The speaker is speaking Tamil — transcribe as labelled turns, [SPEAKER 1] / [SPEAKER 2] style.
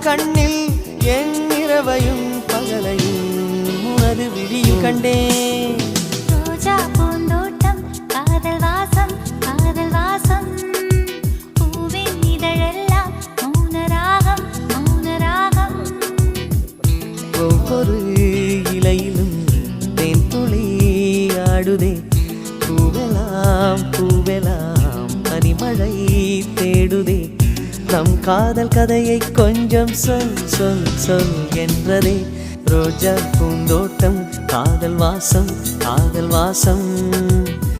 [SPEAKER 1] கண்ணில் என் இரவையும் பகலையும் உனது விழியில் கண்டேன்.
[SPEAKER 2] ரோஜா பூந்தோட்டம் காதல் வாசம் காதல் வாசம் பூவின் இதழெல்லாம் மௌனராகம் மௌனராகம்.
[SPEAKER 1] ஒவ்வொரு இலையிலும் தேன் துளி ஆடுதே. பூவெல்லாம் பூவெல்லாம் பனிமழை தேடுதே. நம் காதல் கதையை கொஞ்சம் சொல் சொல் சொல் என்றதே. ரோஜா பூந்தோட்டம் காதல் வாசம் காதல் வாசம்.